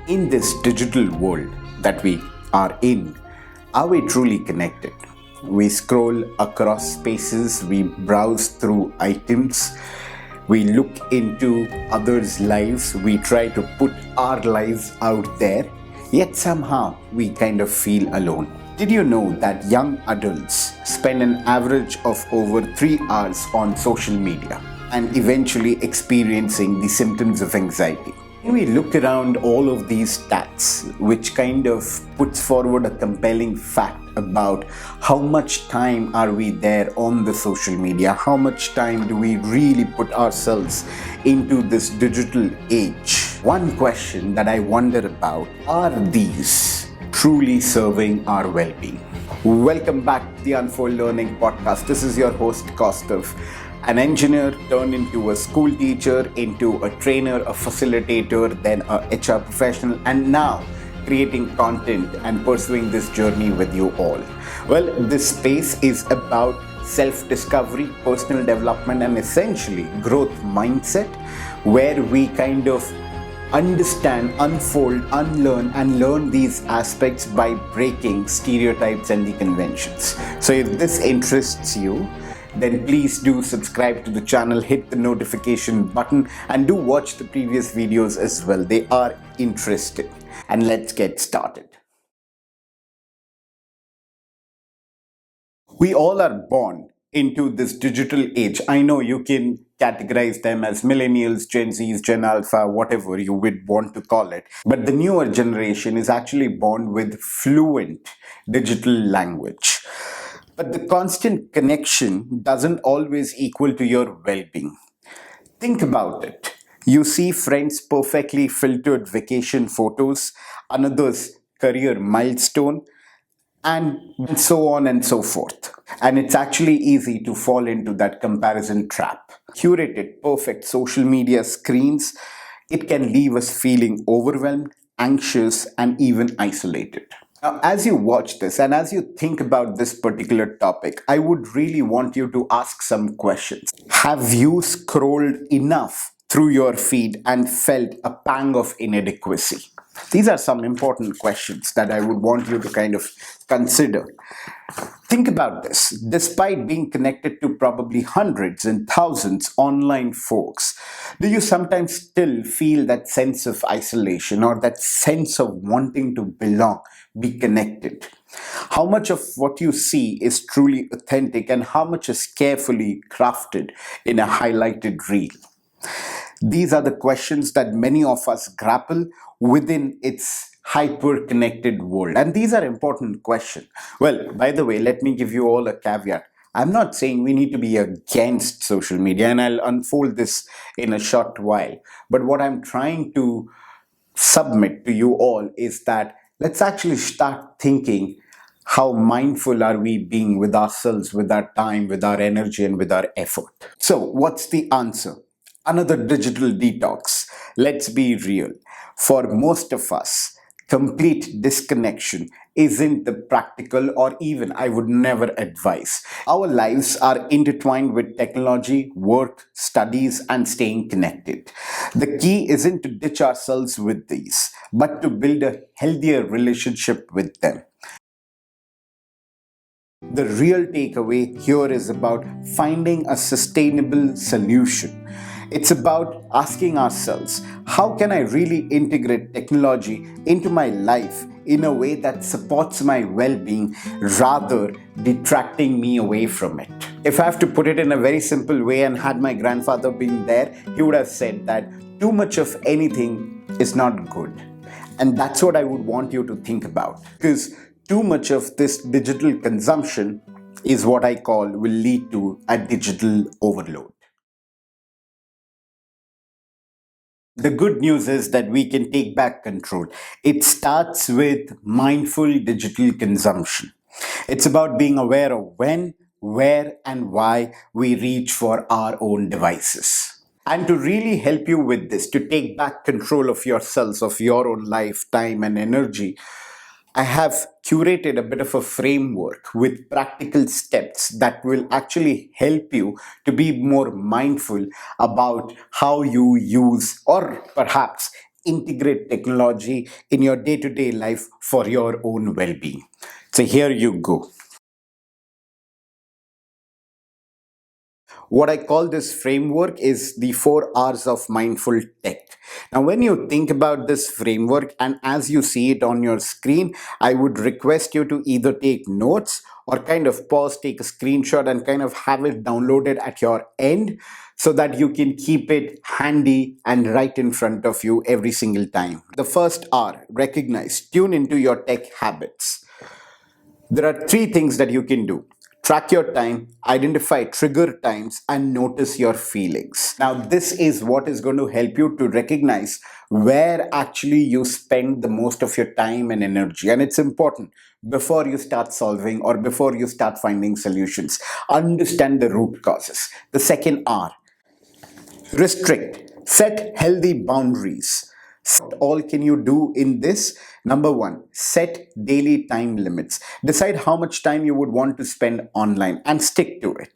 In this digital world that we are in, are we truly connected? We scroll across spaces, we browse through items, we look into others' lives, we try to put our lives out there, yet somehow we kind of feel alone. Did you know that young adults spend an average of over 3 hours on social media and eventually experiencing the symptoms of anxiety? When we look around all of these stats, which kind of puts forward a compelling fact about how much time are we there on the social media, how much time do we really put ourselves into this digital age. One question that I wonder about, are these truly serving our well-being? Welcome back to the Unfold Learning Podcast. This is your host, Kaustav. An engineer turned into a school teacher, into a trainer, a facilitator, then a HR professional, and now creating content and pursuing this journey with you all. Well, this space is about self-discovery, personal development, and essentially growth mindset, where we kind of understand, unfold, unlearn, and learn these aspects by breaking stereotypes and the conventions. So if this interests you, then please do subscribe to the channel, hit the notification button, and do watch the previous videos as well. They are interesting. And let's get started. We all are born into this digital age. I know you can categorize them as millennials, Gen Zs, Gen Alpha, whatever you would want to call it. But the newer generation is actually born with fluent digital language. But the constant connection doesn't always equal to your well-being. Think about it. You see friends' perfectly filtered vacation photos, another's career milestone, and so on and so forth. And it's actually easy to fall into that comparison trap. Curated, perfect social media screens, it can leave us feeling overwhelmed, anxious, and even isolated. Now, as you watch this and as you think about this particular topic, I would really want you to ask some questions. Have you scrolled enough through your feed and felt a pang of inadequacy? These are some important questions that I would want you to kind of consider. Think about this. Despite being connected to probably hundreds and thousands online folks, do you sometimes still feel that sense of isolation or that sense of wanting to belong, be connected? How much of what you see is truly authentic and how much is carefully crafted in a highlighted reel? These are the questions that many of us grapple within its hyper-connected world. And these are important questions. Well, by the way, let me give you all a caveat. I'm not saying we need to be against social media, and I'll unfold this in a short while. But what I'm trying to submit to you all is that let's actually start thinking, how mindful are we being with ourselves, with our time, with our energy, and with our effort? So, what's the answer? Another digital detox. Let's be real. For most of us, complete disconnection isn't the practical, or even I would never advise. Our lives are intertwined with technology, work, studies, and staying connected. The key isn't to ditch ourselves with these, but to build a healthier relationship with them. The real takeaway here is about finding a sustainable solution. It's about asking ourselves, how can I really integrate technology into my life in a way that supports my well-being rather detracting me away from it? If I have to put it in a very simple way, and had my grandfather been there, he would have said that too much of anything is not good. And that's what I would want you to think about. Because too much of this digital consumption is what I call will lead to a digital overload. The good news is that we can take back control. It starts with mindful digital consumption. It's about being aware of when, where, and why we reach for our own devices. And to really help you with this, to take back control of yourselves, of your own life, time, and energy, I have curated a bit of a framework with practical steps that will actually help you to be more mindful about how you use or perhaps integrate technology in your day-to-day life for your own well-being. So here you go. What I call this framework is the 4 R's of mindful tech. Now, when you think about this framework and as you see it on your screen, I would request you to either take notes or kind of pause, take a screenshot, and kind of have it downloaded at your end so that you can keep it handy and right in front of you every single time. The first R, recognize, tune into your tech habits. There are three things that you can do: track your time, identify trigger times, and notice your feelings. Now, this is what is going to help you to recognize where actually you spend the most of your time and energy. And it's important before you start solving or before you start finding solutions. Understand the root causes. The second R, restrict, set healthy boundaries. What all can you do in this? Number one, set daily time limits. Decide how much time you would want to spend online and stick to it.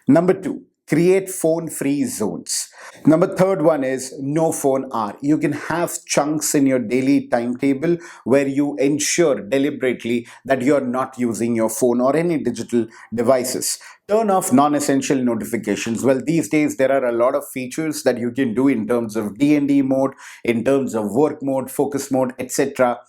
Number two, create phone free zones. Number third one is no phone hour. You can have chunks in your daily timetable where you ensure deliberately that you're not using your phone or any digital devices. Turn off non-essential notifications. Well, these days there are a lot of features that you can do in terms of D&D mode, in terms of work mode, focus mode, etc.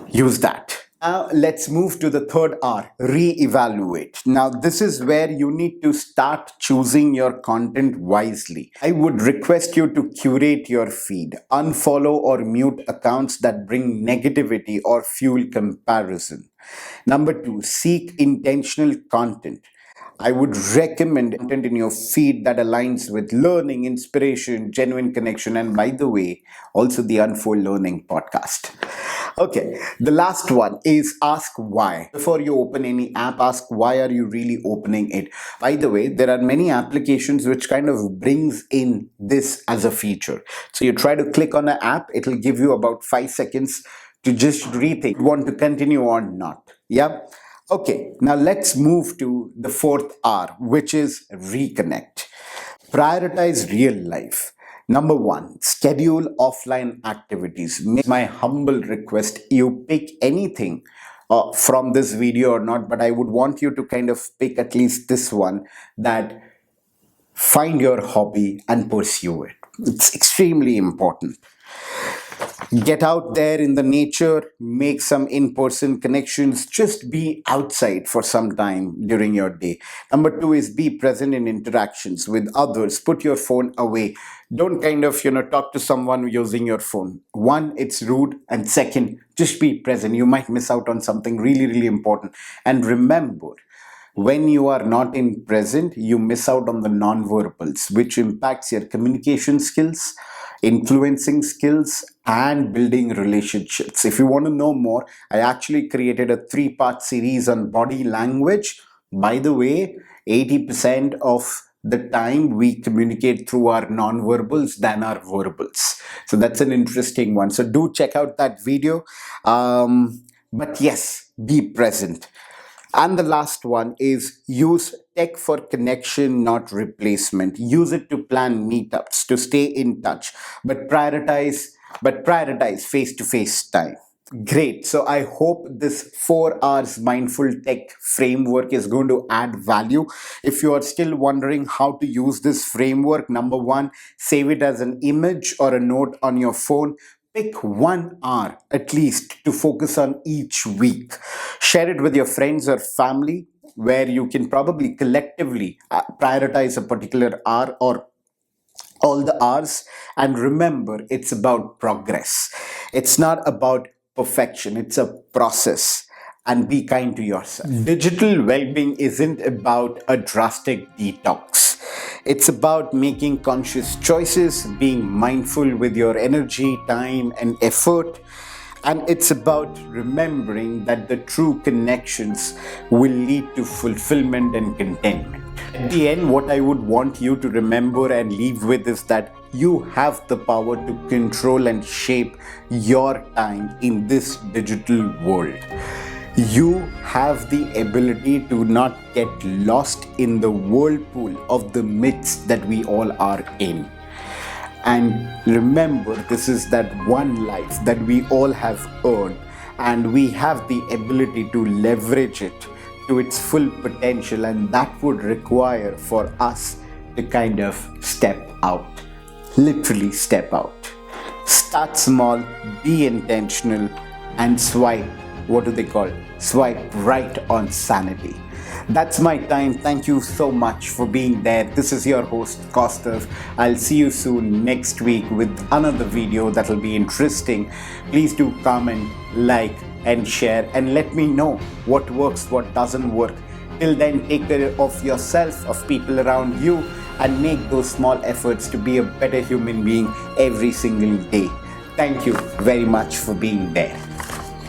Use that. Now let's move to the third R, re-evaluate. Now this is where you need to start choosing your content wisely. I would request you to curate your feed, unfollow or mute accounts that bring negativity or fuel comparison. Number two, seek intentional content. I would recommend content in your feed that aligns with learning, inspiration, genuine connection, and by the way, also the Unfold Learning podcast. Okay, the last one is ask why. Before you open any app, ask why are you really opening it. By the way, there are many applications which kind of brings in this as a feature. So you try to click on an app, it'll give you about 5 seconds to just rethink, want to continue or not. Yeah. Okay, now let's move to the fourth R, which is reconnect. Prioritize real life. Number one, schedule offline activities. My humble request, you pick anything from this video or not, but I would want you to kind of pick at least this one, that find your hobby and pursue it. It's extremely important. Get out there in the nature, make some in-person connections, just be outside for some time during your day. Number two is be present in interactions with others. Put your phone away. Don't kind of, talk to someone using your phone. One, it's rude. And second, just be present. You might miss out on something really, really important. And remember, when you are not in present, you miss out on the non-verbals, which impacts your communication skills, influencing skills, and building relationships. If you want to know more, I actually created a 3-part series on body language. By the way, 80% of the time we communicate through our non-verbals than our verbals. So that's an interesting one. So do check out that video. But yes, be present. And the last one is use tech for connection, not replacement. Use it to plan meetups, to stay in touch, but prioritize face-to-face time. Great. So I hope this 4 R's mindful tech framework is going to add value. If you are still wondering how to use this framework, number one, save it as an image or a note on your phone. Pick 1 hour at least to focus on each week. Share it with your friends or family, where you can probably collectively prioritize a particular hour or all the hours. And remember, it's about progress. It's not about perfection, it's a process. And be kind to yourself. Digital well-being isn't about a drastic detox. It's about making conscious choices, being mindful with your energy, time, and effort. And it's about remembering that the true connections will lead to fulfillment and contentment. At the end, what I would want you to remember and leave with is that you have the power to control and shape your time in this digital world. You have the ability to not get lost in the whirlpool of the myths that we all are in. And remember, this is that one life that we all have earned, and we have the ability to leverage it to its full potential, and that would require for us to kind of step out, literally step out. Start small, be intentional, and swipe, what do they call? Swipe right on sanity. That's my time. Thank you so much for being there. This is your host, Kostav. I'll see you soon next week with another video that'll be interesting. Please do comment, like, and share, and let me know what works, what doesn't work. Till then, take care of yourself, of people around you, and make those small efforts to be a better human being every single day. Thank you very much for being there.